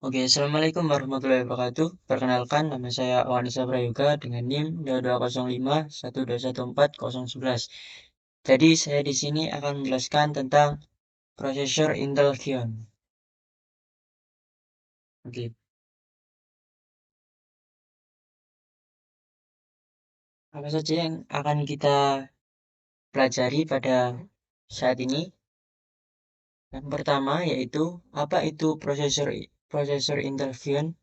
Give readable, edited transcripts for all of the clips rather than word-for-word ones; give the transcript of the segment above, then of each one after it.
Oke, Assalamualaikum warahmatullahi wabarakatuh. Perkenalkan, nama saya Awanisa Prayoga dengan NIM 220512140011. Jadi, saya di sini akan menjelaskan tentang prosesor Intel Xeon. Oke, apa saja yang akan kita pelajari pada saat ini? Yang pertama yaitu apa itu prosesor Intel Xeon.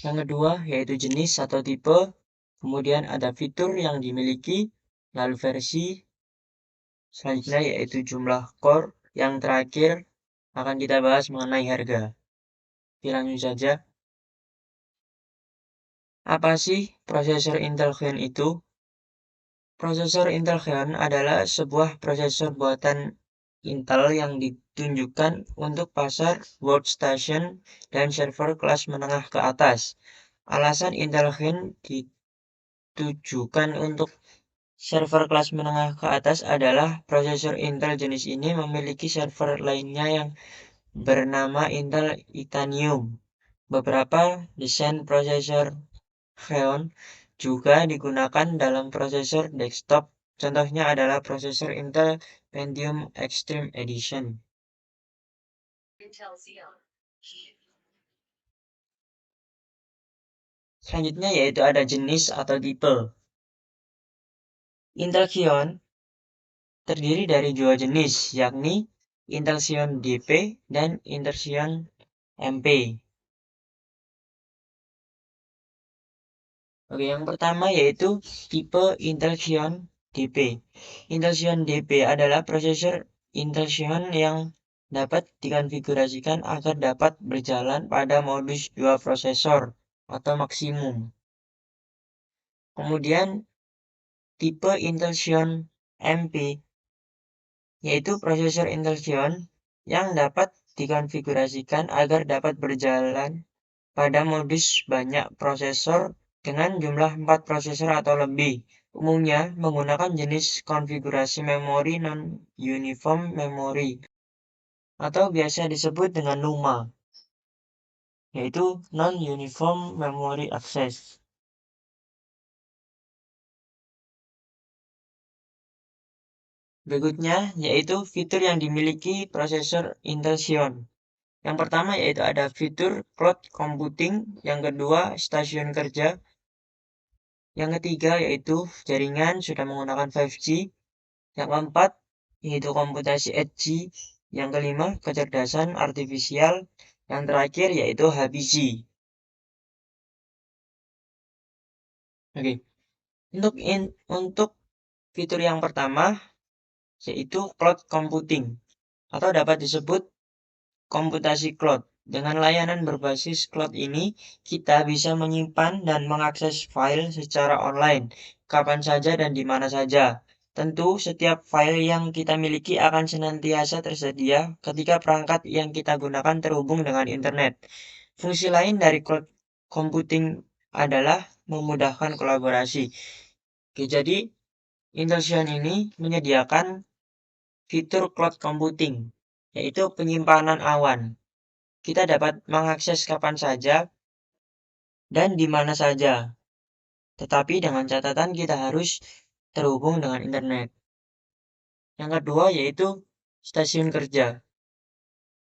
Yang kedua yaitu jenis atau tipe, kemudian ada fitur yang dimiliki, lalu versi, selanjutnya yaitu jumlah core, yang terakhir akan kita bahas mengenai harga. Oke, langsung saja. Apa sih prosesor Intel Xeon itu? Prosesor Intel Xeon adalah sebuah prosesor buatan Intel yang ditunjukkan untuk pasar workstation dan server kelas menengah ke atas. Alasan Intel Xeon ditujukan untuk server kelas menengah ke atas adalah prosesor Intel jenis ini memiliki server lainnya yang bernama Intel Itanium. Beberapa desain prosesor Xeon juga digunakan dalam prosesor desktop. Contohnya adalah prosesor Intel Pentium Extreme Edition. Selanjutnya yaitu ada jenis atau tipe. Intel Xeon terdiri dari dua jenis, yakni Intel Xeon DP dan Intel Xeon MP. Oke, yang pertama yaitu tipe Intel Xeon DP. Intel Xeon DP adalah prosesor Intel Xeon yang dapat dikonfigurasikan agar dapat berjalan pada modus 2 prosesor atau maksimum. Kemudian tipe Intel Xeon MP yaitu prosesor Intel Xeon yang dapat dikonfigurasikan agar dapat berjalan pada modus banyak prosesor dengan jumlah 4 prosesor atau lebih, umumnya menggunakan jenis konfigurasi memori non-uniform memory atau biasa disebut dengan NUMA, yaitu Non-Uniform Memory Access. Berikutnya yaitu fitur yang dimiliki prosesor Intel Xeon. Yang pertama yaitu ada fitur cloud computing, yang kedua stasiun kerja, yang ketiga yaitu jaringan sudah menggunakan 5G, yang keempat yaitu komputasi edge, yang kelima kecerdasan artifisial, yang terakhir yaitu HPC. Oke, untuk fitur yang pertama yaitu cloud computing atau dapat disebut komputasi cloud. Dengan layanan berbasis cloud ini, kita bisa menyimpan dan mengakses file secara online, kapan saja dan di mana saja. Tentu, setiap file yang kita miliki akan senantiasa tersedia ketika perangkat yang kita gunakan terhubung dengan internet. Fungsi lain dari cloud computing adalah memudahkan kolaborasi. Oke, jadi Intel Xeon ini menyediakan fitur cloud computing, yaitu penyimpanan awan. Kita dapat mengakses kapan saja dan di mana saja. Tetapi dengan catatan kita harus terhubung dengan internet. Yang kedua yaitu stasiun kerja.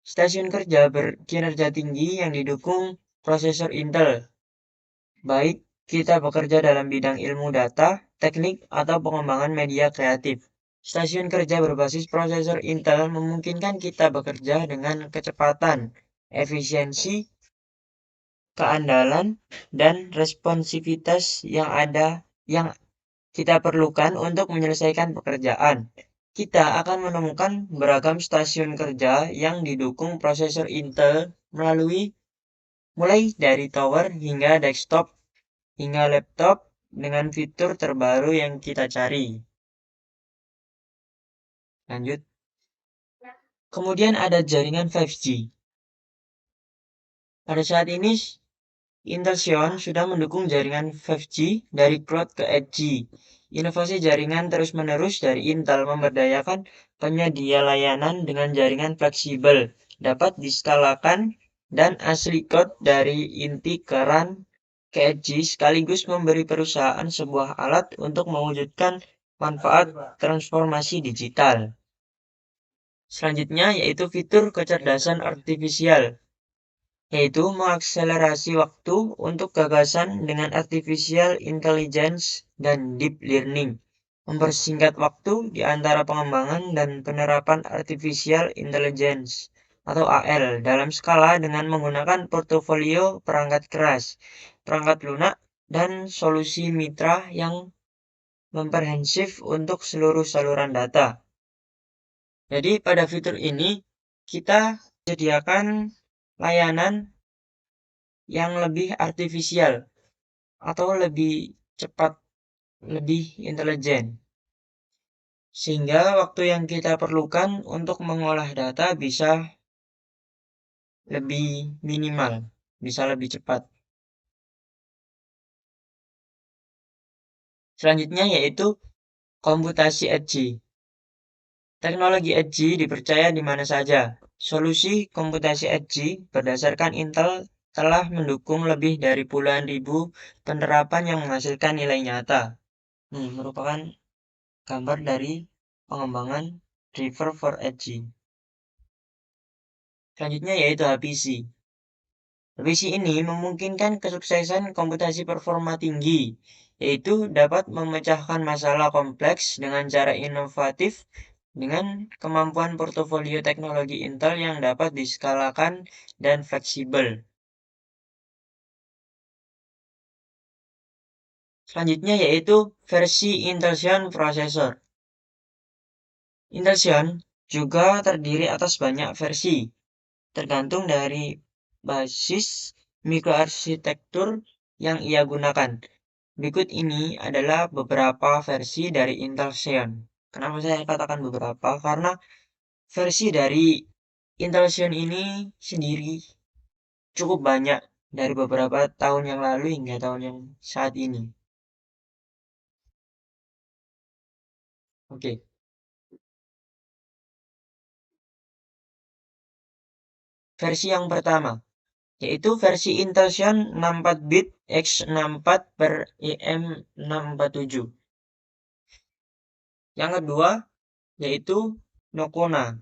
Stasiun kerja berkinerja tinggi yang didukung prosesor Intel. Baik kita bekerja dalam bidang ilmu data, teknik, atau pengembangan media kreatif. Stasiun kerja berbasis prosesor Intel memungkinkan kita bekerja dengan kecepatan, efisiensi, keandalan, dan responsivitas yang kita perlukan untuk menyelesaikan pekerjaan. Kita akan menemukan beragam stasiun kerja yang didukung prosesor Intel mulai dari tower hingga desktop hingga laptop dengan fitur terbaru yang kita cari. Lanjut. Kemudian ada jaringan 5G. Pada saat ini Intel Xeon sudah mendukung jaringan 5G dari cloud ke edge. Inovasi jaringan terus-menerus dari Intel memberdayakan penyedia layanan dengan jaringan fleksibel, dapat diskalakan dan asli code dari inti ke run ke edge sekaligus memberi perusahaan sebuah alat untuk mewujudkan manfaat transformasi digital. Selanjutnya yaitu fitur kecerdasan artifisial, yaitu mengakselerasi waktu untuk gagasan dengan artificial intelligence dan deep learning, mempersingkat waktu di antara pengembangan dan penerapan artificial intelligence atau AL dalam skala dengan menggunakan portofolio perangkat keras, perangkat lunak, dan solusi mitra yang komprehensif untuk seluruh saluran data. Jadi pada fitur ini kita sediakan layanan yang lebih artifisial atau lebih cepat, lebih intelijen. Sehingga waktu yang kita perlukan untuk mengolah data bisa lebih minimal, bisa lebih cepat. Selanjutnya yaitu komputasi edge. Teknologi edge dipercaya di mana saja. Solusi komputasi edge berdasarkan Intel telah mendukung lebih dari puluhan ribu penerapan yang menghasilkan nilai nyata. Ini merupakan gambar dari pengembangan driver for edge. Selanjutnya yaitu HPC. HPC ini memungkinkan kesuksesan komputasi performa tinggi, yaitu dapat memecahkan masalah kompleks dengan cara inovatif dengan kemampuan portofolio teknologi Intel yang dapat diskalakan dan fleksibel. Selanjutnya yaitu versi Intel Xeon Processor. Intel Xeon juga terdiri atas banyak versi, tergantung dari basis mikroarsitektur yang ia gunakan. Berikut ini adalah beberapa versi dari Intel Xeon. Kenapa saya katakan beberapa? Karena versi dari Intel Xeon ini sendiri cukup banyak dari beberapa tahun yang lalu hingga tahun yang saat ini. Oke. Versi yang pertama, yaitu versi Intel Xeon 64-bit x64 per IM647. Yang kedua, yaitu Nokona.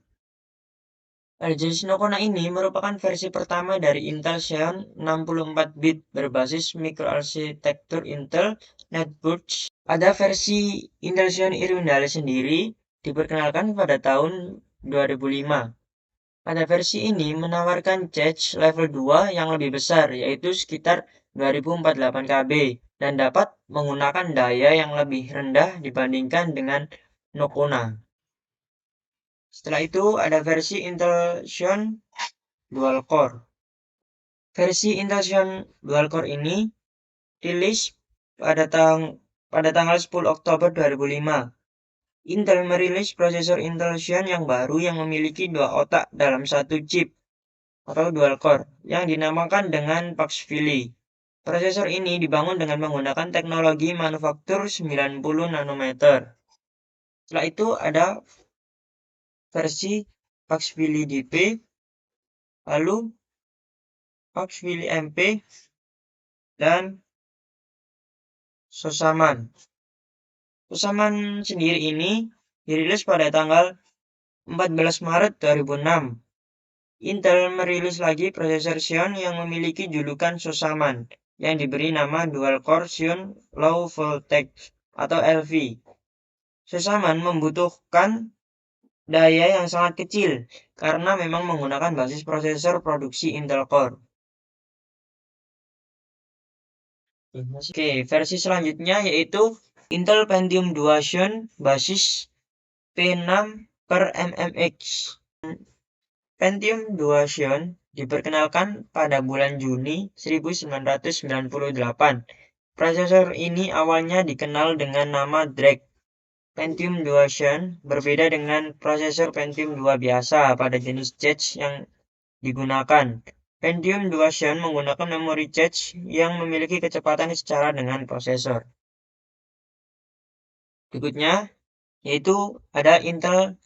RGS Nokona ini merupakan versi pertama dari Intel Xeon 64-bit berbasis mikroarsitektur Intel Networks. Ada versi Intel Xeon Irwindale sendiri diperkenalkan pada tahun 2005. Pada versi ini menawarkan cache level 2 yang lebih besar, yaitu sekitar 2048 KB, dan dapat menggunakan daya yang lebih rendah dibandingkan dengan Nokona. Setelah itu ada versi Intel Xeon Dual Core. Versi Intel Xeon Dual Core ini rilis pada tanggal 10 Oktober 2005. Intel merilis prosesor Intel Xeon yang baru yang memiliki dua otak dalam satu chip atau dual core yang dinamakan dengan Paxvili. Prosesor ini dibangun dengan menggunakan teknologi manufaktur 90 nanometer. Setelah itu ada versi Paxvili DP, lalu Paxvili MP, dan Sosaman. Sosaman sendiri ini dirilis pada tanggal 14 Maret 2006. Intel merilis lagi prosesor Xeon yang memiliki julukan Sosaman yang diberi nama Dual Core Xeon Low Voltage atau LV. Sosaman membutuhkan daya yang sangat kecil karena memang menggunakan basis prosesor produksi Intel Core. Oke, versi selanjutnya yaitu Intel Pentium 2 Xeon basis P6 per MMX. Pentium 2 Xeon diperkenalkan pada bulan Juni 1998. Prosesor ini awalnya dikenal dengan nama Drake. Pentium 2 Xeon berbeda dengan prosesor Pentium 2 biasa pada jenis cache yang digunakan. Pentium 2 Xeon menggunakan memori cache yang memiliki kecepatan secara dengan prosesor. Berikutnya yaitu ada Intel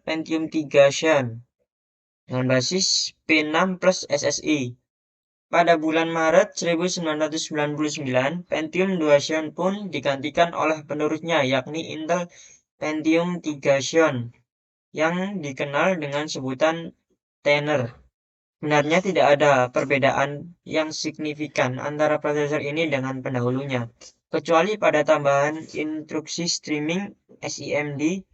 Pentium 3 Xeon. dengan basis P6 plus SSI. Pada bulan Maret 1999, Pentium 2 Xeon pun digantikan oleh penerusnya, yakni Intel Pentium 3 Xeon, yang dikenal dengan sebutan Tenor. Sebenarnya tidak ada perbedaan yang signifikan antara prosesor ini dengan pendahulunya, kecuali pada tambahan instruksi streaming SIMD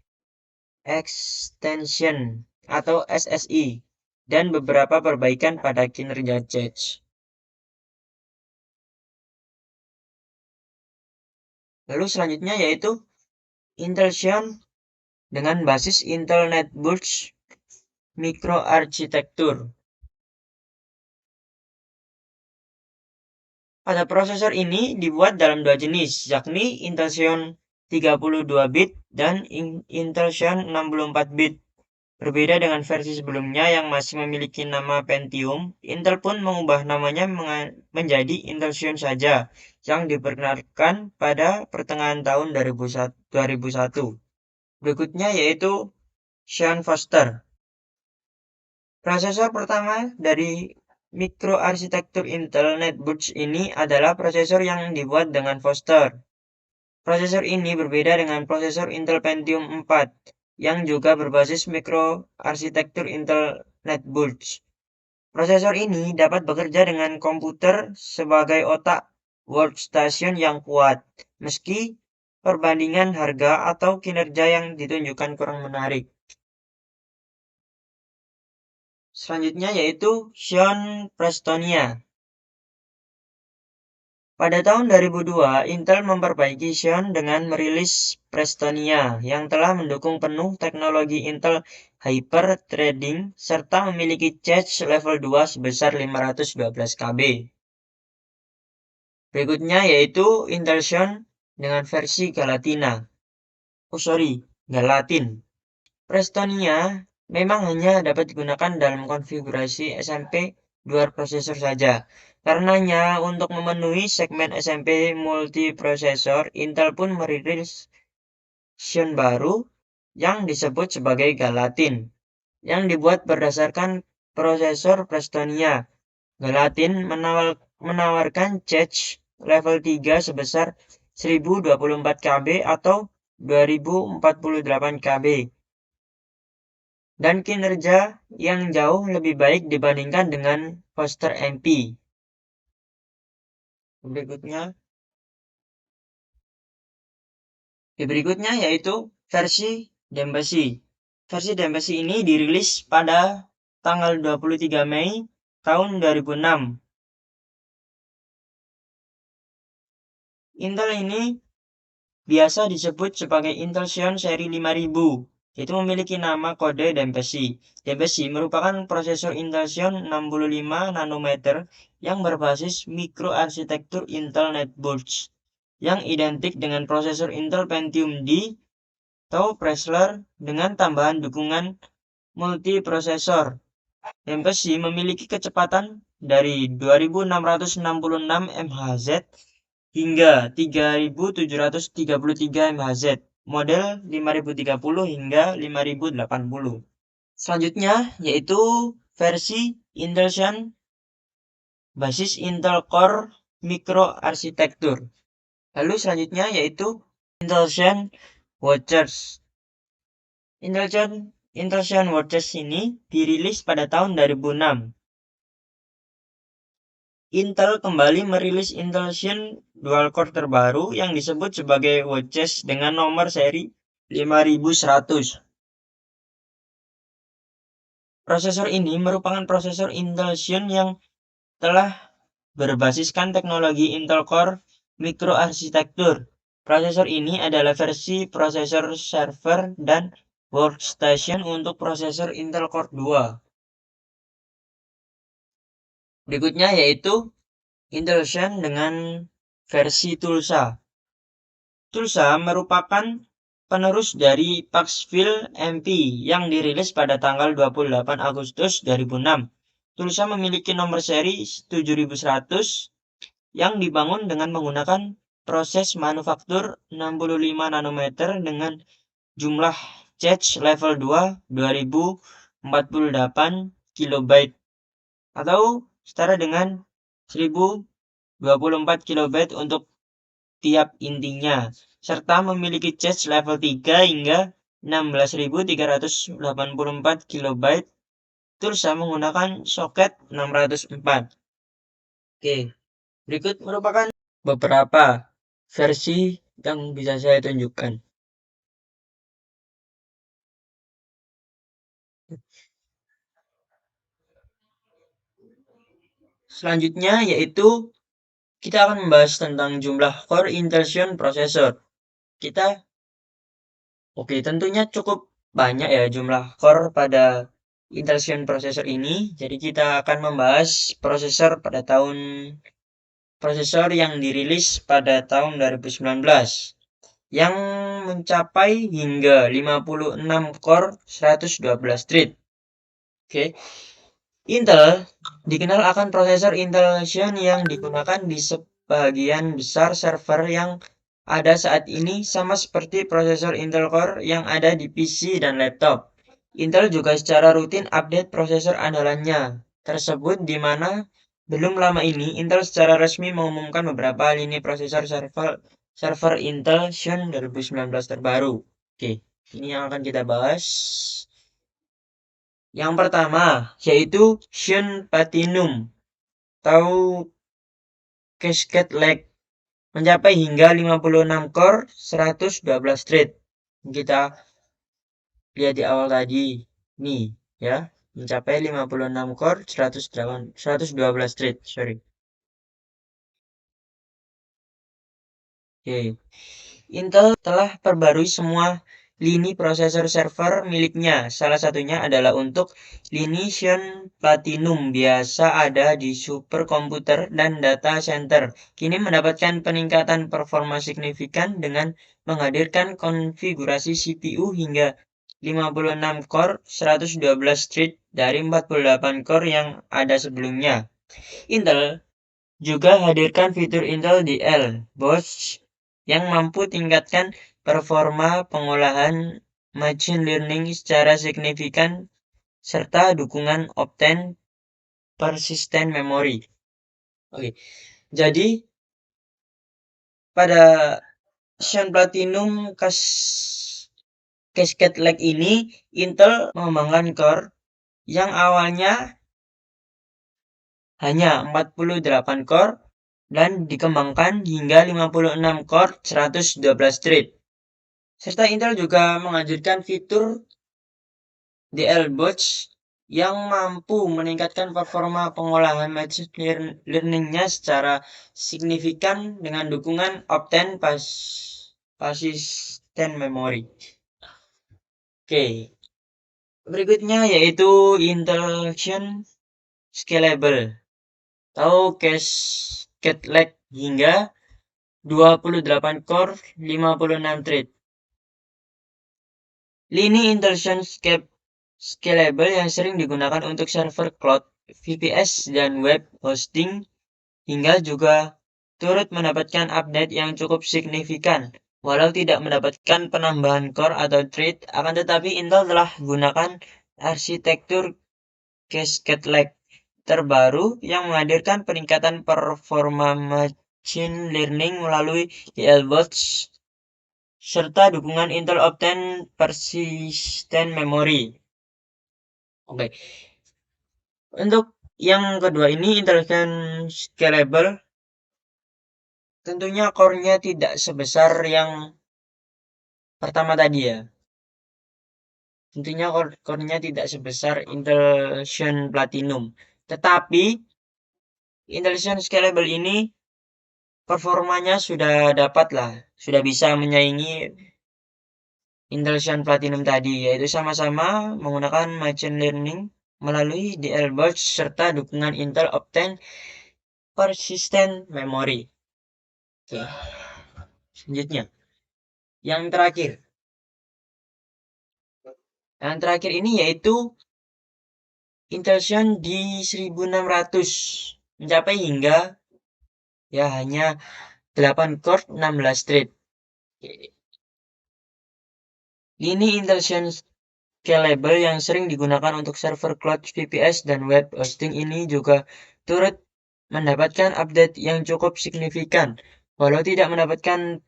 Extension atau SSI dan beberapa perbaikan pada kinerja cache. Lalu selanjutnya yaitu Intel Xeon dengan basis Intel Netbooks Microarchitecture. Pada prosesor ini dibuat dalam dua jenis, yakni Intel Xeon 32-bit dan Intel Xeon 64-bit. Berbeda dengan versi sebelumnya yang masih memiliki nama Pentium, Intel pun mengubah namanya menjadi Intel Xeon saja, yang diperkenalkan pada pertengahan tahun 2001. Berikutnya yaitu Xeon Foster. Prosesor pertama dari mikroarsitektur Intel Netbooks ini adalah prosesor yang dibuat dengan Foster. Prosesor ini berbeda dengan prosesor Intel Pentium 4 yang juga berbasis mikroarsitektur Intel Netbooks. Prosesor ini dapat bekerja dengan komputer sebagai otak workstation yang kuat, meski perbandingan harga atau kinerja yang ditunjukkan kurang menarik. Selanjutnya yaitu Xeon Prestonia. Pada tahun 2002, Intel memperbaiki Xeon dengan merilis Prestonia yang telah mendukung penuh teknologi Intel Hyper-Threading serta memiliki cache level 2 sebesar 512 KB. Berikutnya yaitu Intel Xeon dengan versi Galatin. Prestonia memang hanya dapat digunakan dalam konfigurasi SMP dual prosesor saja. Karenanya, untuk memenuhi segmen SMP multiprosesor, Intel pun merilis Xeon baru yang disebut sebagai Galatin, yang dibuat berdasarkan prosesor Prestonia. Galatin menawarkan cache level 3 sebesar 1024 KB atau 2048 KB dan kinerja yang jauh lebih baik dibandingkan dengan Foster MP. Berikutnya yaitu versi Dempsey. Versi Dempsey ini dirilis pada tanggal 23 Mei tahun 2006. Intel ini biasa disebut sebagai Intel Xeon seri 5000. Itu memiliki nama kode Dempsey. Dempsey merupakan prosesor Intel Xeon 65 nanometer yang berbasis mikroarsitektur Intel Netbooks yang identik dengan prosesor Intel Pentium D atau Presler dengan tambahan dukungan multiprosesor. Dempsey memiliki kecepatan dari 2666 MHz hingga 3733 MHz, model 5030 hingga 5080. Selanjutnya yaitu versi Intel Xeon basis Intel Core Microarchitecture. Lalu selanjutnya yaitu Intel Xeon Watchers. Intel Xeon Watchers ini dirilis pada tahun 2006. Intel kembali merilis Intel Xeon dual-core terbaru yang disebut sebagai Watches dengan nomor seri 5100. Prosesor ini merupakan prosesor Intel Xeon yang telah berbasiskan teknologi Intel Core Microarchitecture. Prosesor ini adalah versi prosesor server dan workstation untuk prosesor Intel Core 2. Berikutnya yaitu Intel Xeon dengan versi Tulsa. Tulsa merupakan penerus dari Paxville MP yang dirilis pada tanggal 28 Agustus 2006. Tulsa memiliki nomor seri 7100 yang dibangun dengan menggunakan proses manufaktur 65 nanometer dengan jumlah cache level 2 2048 kilobyte atau setara dengan 1024 kilobyte untuk tiap intinya, serta memiliki cache level 3 hingga 16.384 kilobyte Tulsa menggunakan soket 604. Oke, berikut merupakan beberapa versi yang bisa saya tunjukkan. Selanjutnya yaitu kita akan membahas tentang jumlah core Intel Xeon Processor. Tentunya cukup banyak ya jumlah core pada Intel Xeon Processor ini. Jadi kita akan membahas prosesor yang dirilis pada tahun 2019 yang mencapai hingga 56 core 112 thread. Oke. Intel dikenal akan prosesor Intel Xeon yang digunakan di sebagian besar server yang ada saat ini, sama seperti prosesor Intel Core yang ada di PC dan laptop. Intel juga secara rutin update prosesor andalannya tersebut, di mana belum lama ini Intel secara resmi mengumumkan beberapa lini prosesor server Intel Xeon 2019 terbaru. Oke, ini yang akan kita bahas. Yang pertama yaitu Xeon Platinum atau Cascade Lake, mencapai hingga 56 core 112 thread. Kita lihat di awal tadi nih ya, mencapai 56 core 112 thread, sorry. Oke. Intel telah perbarui semua lini prosesor server miliknya. Salah satunya adalah untuk lini Xeon Platinum biasa ada di superkomputer dan data center. Kini mendapatkan peningkatan performa signifikan dengan menghadirkan konfigurasi CPU hingga 56 core 112 thread dari 48 core yang ada sebelumnya. Intel juga hadirkan fitur Intel DL Boost yang mampu tingkatkan performa pengolahan machine learning secara signifikan serta dukungan Optane Persistent Memory. Oke, jadi pada Xeon Platinum Cascade Lake ini Intel mengembangkan core yang awalnya hanya 48 core dan dikembangkan hingga 56 core 112 thread. Serta Intel juga menghadirkan fitur DL Boost yang mampu meningkatkan performa pengolahan machine learning-nya secara signifikan dengan dukungan Optane Persistent Memory. Oke, berikutnya yaitu Intel Xeon Scalable atau Cascade Lake hingga 28 core 56 thread. Lini Intel Xeon Scalable yang sering digunakan untuk server cloud, VPS, dan web hosting hingga juga turut mendapatkan update yang cukup signifikan. Walau tidak mendapatkan penambahan core atau thread, akan tetapi Intel telah menggunakan arsitektur Cascade Lake terbaru yang menghadirkan peningkatan performa machine learning melalui DL Boost serta dukungan Intel Optane Persistent Memory. Oke. Untuk yang kedua ini Intel Scalable, tentunya core-nya tidak sebesar yang pertama tadi ya. Tentunya core-nya tidak sebesar Intel Xeon Platinum. Tetapi Intel Xeon Scalable ini performanya sudah bisa menyaingi Intel Xeon Platinum tadi, yaitu sama-sama menggunakan machine learning melalui DL Boost serta dukungan Intel Optane Persistent Memory. Oke. Selanjutnya, yang terakhir. Yang terakhir ini yaitu Intel Xeon D1600 mencapai hingga hanya 8 core 16 thread. Ini Intel Xeon scalable yang sering digunakan untuk server cloud VPS dan web hosting ini juga turut mendapatkan update yang cukup signifikan. Walau tidak mendapatkan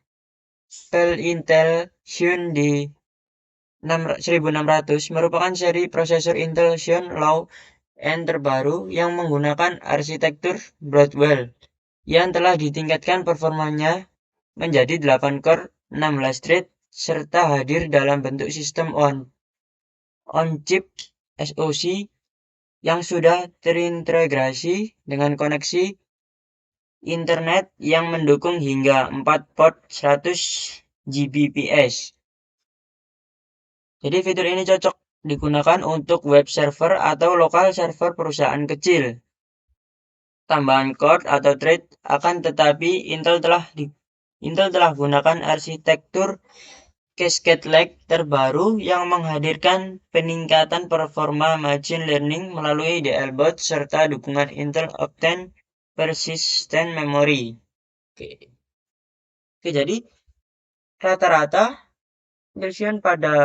Intel Xeon di 1600 merupakan seri prosesor Intel Xeon Low End terbaru yang menggunakan arsitektur Broadwell yang telah ditingkatkan performanya menjadi 8 core 16 thread serta hadir dalam bentuk sistem on-chip SoC yang sudah terintegrasi dengan koneksi internet yang mendukung hingga 4 port 100 Gbps. Jadi fitur ini cocok digunakan untuk web server atau lokal server perusahaan kecil. Tambahan core atau thread akan tetapi Intel telah gunakan arsitektur Cascade Lake terbaru yang menghadirkan peningkatan performa machine learning melalui DLBot serta dukungan Intel Optane Persistent Memory. Oke, jadi rata-rata version pada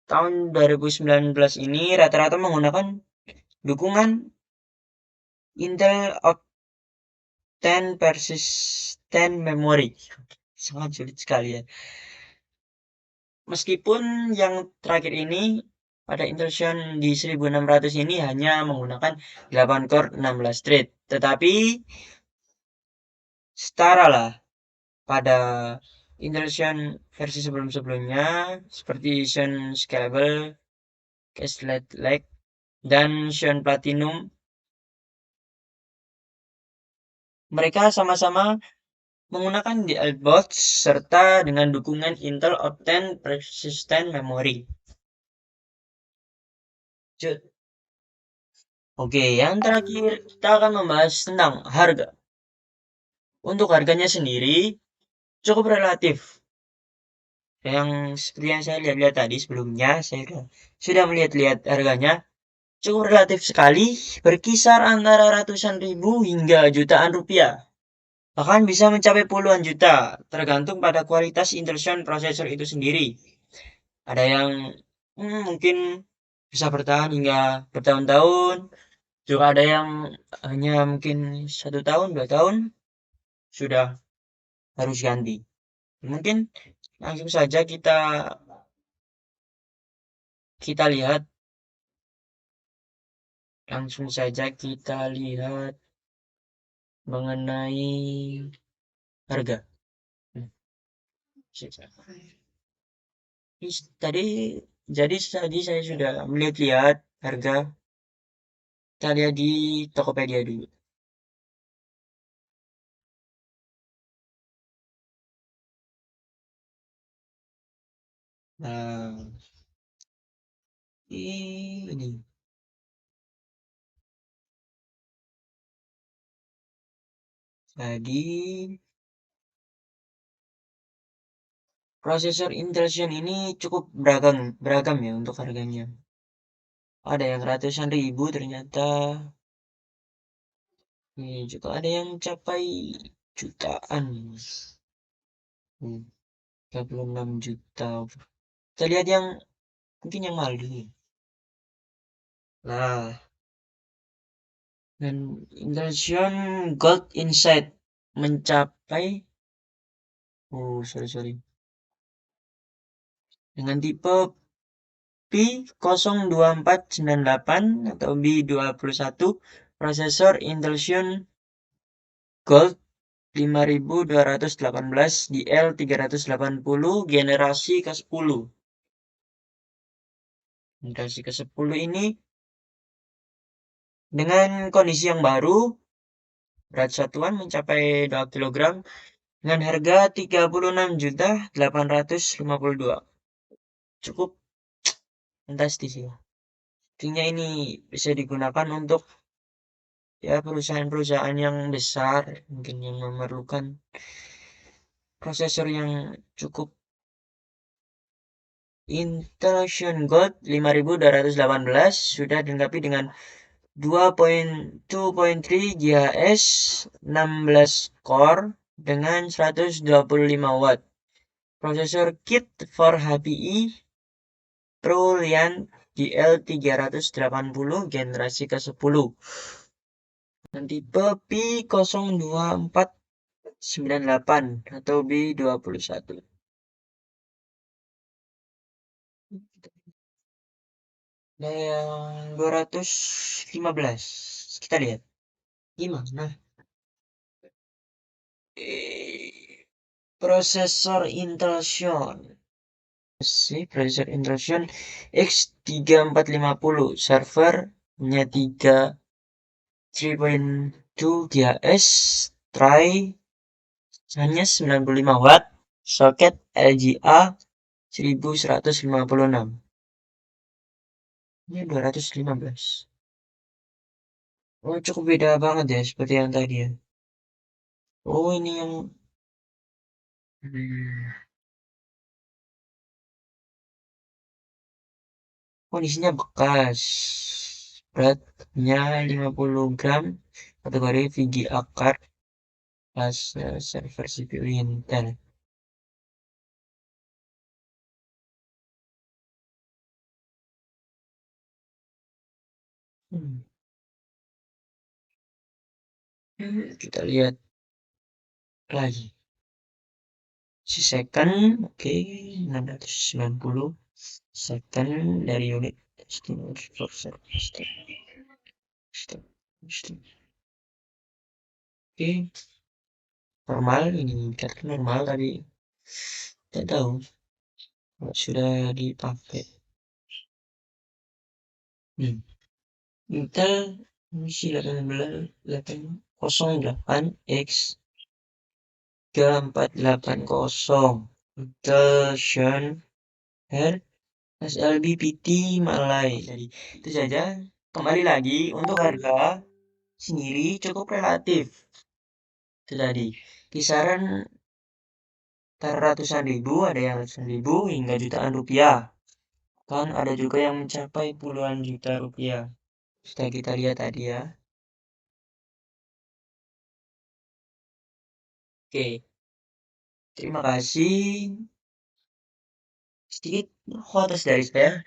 tahun 2019 ini rata-rata menggunakan dukungan Intel Optane Persistent Memory. Sangat sulit sekali ya. Meskipun yang terakhir ini pada Intel Xeon di 1600 ini hanya menggunakan 8 core 16 thread, tetapi setara lah pada Intel Xeon versi sebelum-sebelumnya seperti Xeon Scalable, Cascade Lake, dan Xeon Platinum. Mereka sama-sama menggunakan DLBot serta dengan dukungan Intel Optane Persistent Memory. Oke, yang terakhir kita akan membahas tentang harga. Untuk harganya sendiri cukup relatif. Yang seperti yang saya lihat-lihat tadi sebelumnya, saya sudah melihat-lihat harganya cukup relatif sekali, berkisar antara ratusan ribu hingga jutaan rupiah. Bahkan bisa mencapai puluhan juta, tergantung pada kualitas Intel Xeon prosesor itu sendiri. Ada yang mungkin bisa bertahan hingga bertahun-tahun, juga ada yang hanya mungkin 1 tahun, 2 tahun, sudah harus ganti. Mungkin langsung saja kita lihat mengenai harga. Tadi saya sudah melihat harga. Kita lihat di Tokopedia dulu. Nah, ini. Jadi prosesor Intel Xeon ini cukup beragam ya untuk harganya. Ada yang ratusan ribu ternyata. Ini juga ada yang capai jutaan. 36 juta. Kita lihat yang mungkin yang mahal dulu. Nah, dan Intel Xeon Gold Insight mencapai sorry. Dengan tipe B02498 atau B21 prosesor Intel Xeon Gold 5218 DL380 generasi ke-10. Generasi ke-10 ini dengan kondisi yang baru, berat satuan mencapai 2 kg dengan harga 36.852. Cukup fantastis ya. Artinya ini bisa digunakan untuk ya perusahaan-perusahaan yang besar, mungkin yang memerlukan prosesor yang cukup. Intel Xeon Gold 5218 sudah dilengkapi dengan 2.3 GHz 16 core dengan 125 watt. Prosesor kit for HPI Pro Lian GL380 generasi ke-10. Dan tipe P02498 atau B21. Nah, yang 215. Kita lihat. Gimana? Prosesor Intel Xeon. Prosesor Intel Xeon X3450. Servernya 3.2 GHz. Tray hanya 95 watt. Soket LGA 1156. Ini 215. Oh, cukup beda banget ya seperti yang tadi ya. Oh, ini yang kondisinya bekas. Beratnya 50 gram. Kategori VGA card. Kelasnya server CPU Intel. Kita lihat lagi. Si second, oke, 690 second dari unit oke, normal, ini kartu normal tadi. Tidak tahu kalau sudah dipakai. Intel misi 1808X 3480 Intel Xeon Her SLB PT Malay. Jadi itu saja. Kembali lagi untuk harga sendiri cukup relatif. Itu tadi kisaran ratusan ribu, ada yang ratusan ribu hingga jutaan rupiah. Kan ada juga yang mencapai puluhan juta rupiah. Sudah kita lihat tadi ya. Oke, terima kasih. Sedikit khotos dari saya.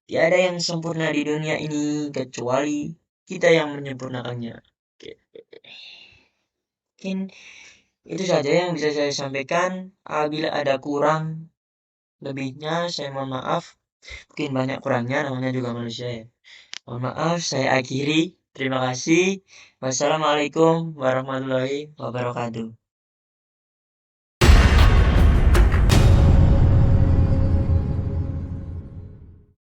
Tiada yang sempurna di dunia ini kecuali kita yang menyempurnakannya. Oke. Mungkin itu saja yang bisa saya sampaikan. Apabila ada kurang lebihnya, saya mohon maaf. Mungkin banyak kurangnya, namanya juga manusia ya. Mohon maaf, saya akhiri. Terima kasih. Wassalamualaikum warahmatullahi wabarakatuh.